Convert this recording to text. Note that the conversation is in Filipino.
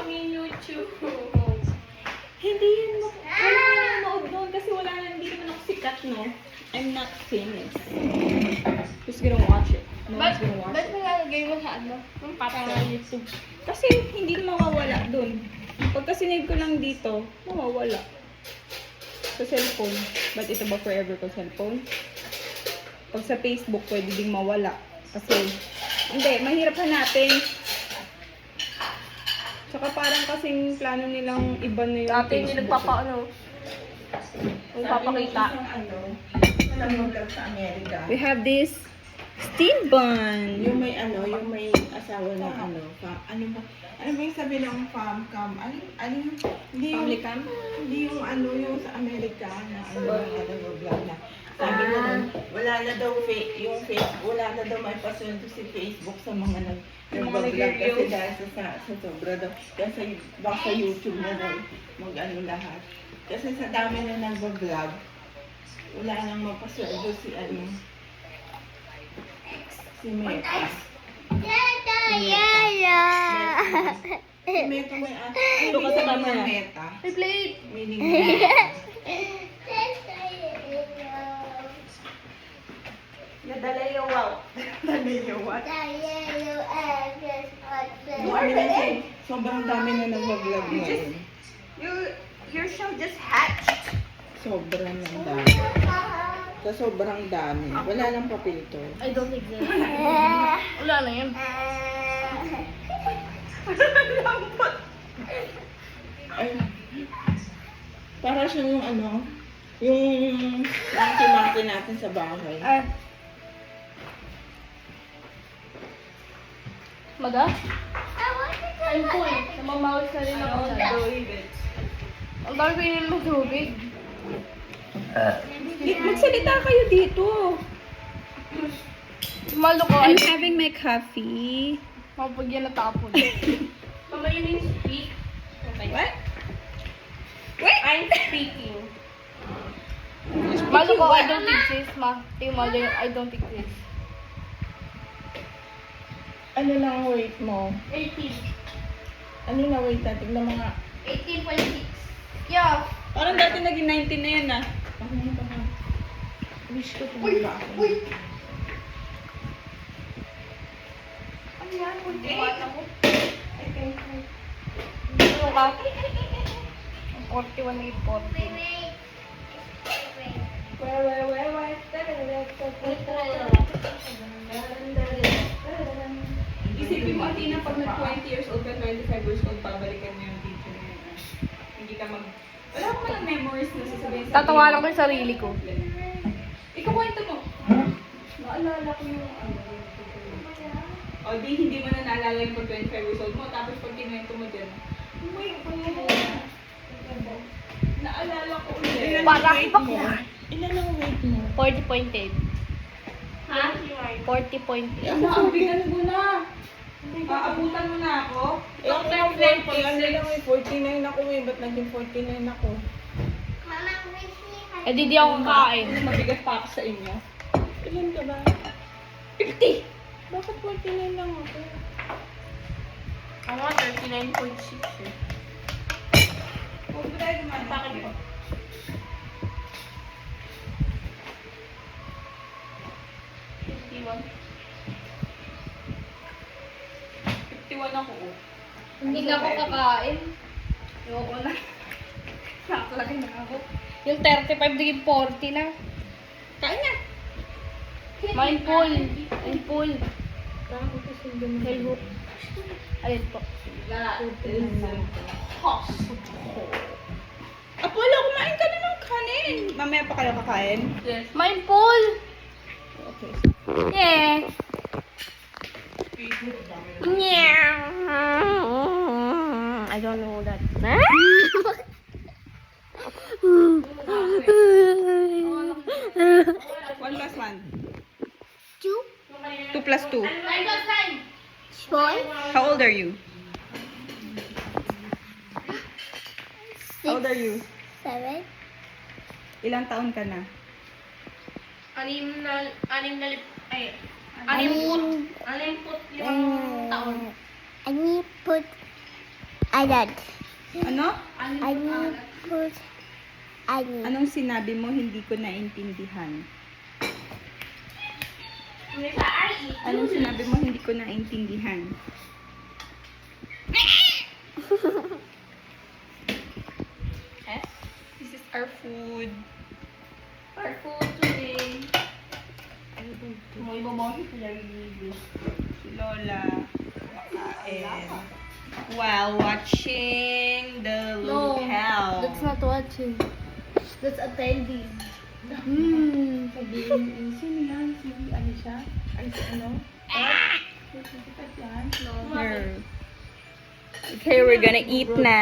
aming YouTube. Hindi yun wala na nanonood doon kasi wala na, hindi naman ako sikat, no? I'm not famous. Who's gonna watch it? No one's gonna watch Ba't it. nalalagay mo sa ano? Yung parang YouTube. Kasi hindi mawawala doon. Pagka sinave ko lang dito, mawawala. Sa cellphone. But ito ba forever ko cellphone? Pag sa Facebook, pwede ding mawala. Kasi, hindi, mahirap hanapin. Tsaka parang kasing plano nilang iba na yung Dati hindi Facebook. nagpapaano. Nagpapakita. Sa Amerika. We have this steel bun. Yung may asawa na ano ba yung sabi ng farm cam? Hindi yung, Family cam? hindi yung yung sa Amerika na vlog na. Sabi mo nun, wala na daw yung Facebook, wala na daw may pasunod si Facebook sa mga nag-vlog kasi dahil sa sobra daw. Kasi baka YouTube na daw lahat. Kasi sa dami na nag-vlog, wala nang mapasweldo si Meta. Si Meta may Ito ka sa camera. Meta. Replay. Meaning Meta. Nadala yung wow. Sobrang dami na nag-vlog ngayon. Your show just hatched. Sobrang dami. Sa sobrang dami. Wala nang papel to. I don't exist. Wala na yun. Ay, para siya yung yung monkey natin sa bahay. Maga? Ayun po eh. Namamawis na rin ako dyan. Ang dami ko yun ng tubig. Magsalita kayo dito. Malo ko. I'm having my coffee. Mapag yan natapon. Mama, you mean speak? What? Wait! I'm speaking. Malo ko, I don't exist, ma. Tingin mo, I don't exist. Ano lang weight mo? 18. Ano na weight natin? Tignan mo nga. 18.6. Yeah. Parang dati naging 19 na yan ah. Wish ko tumula ako. Ano yan? Bata mo? Ano ka? 41 na 40. Isipin mo, Athena, pag na 20 years old ka, 25 years old, pabalikan mo yung teacher na yun. Hindi ka wala ko man memories na sasabihin sa Tatawa lang ko yung sarili ko. Ikaw kwento mo. Naalala ko yung O di, hindi mo na naalala yung pag 25 years old mo, tapos pag kinuwento mo dyan, naalala ko ulit. Para weight mo? Ilan ang weight mo? 40.8. Ha? 40.8. Ang bigat mo na. Aabutan mo na ako. Ang 40, ano lang 49 ako eh. Ba't naging 49 ako? Eh, di ako kakain. Mabigat pa ako sa inyo. Ilan ka ba? 50! Bakit 49 lang ako? Ako nga, 39.6 eh. Huwag mo tayo gumawa. Bakit mo? 51. 51 ako. Oh. Hindi na ako kakain. Ayoko na. Nakalagay na ako. Yung 35 naging 40 na. Kain na! Mindful. Mindful. Bakit kasi ganun? Facebook. Ayun po. Apollo, kumain ka na ng kanin. Mamaya pa kayo kakain. Yes. Mindful. Okay. Yeah. I don't know that. 1 plus 1. 2, 2 plus 2. boy, How old are you? How old are you? 7, Ilang taon ka na? Anim na ay, anim, animput yung taon. I need put Ayan. Ano? I need food. I need. Anong sinabi mo hindi ko naintindihan? Anong sinabi mo hindi ko naintindihan? This is our food. Our food today. Mo ibabawi ko lang video. Si Lola. Kumakain. While watching the No, locale. that's not watching. That's attending. Hmm. Sabihin, sino yan? Si ano siya? Ay, si ano? Sikat yan. Here. Okay, we're gonna eat na.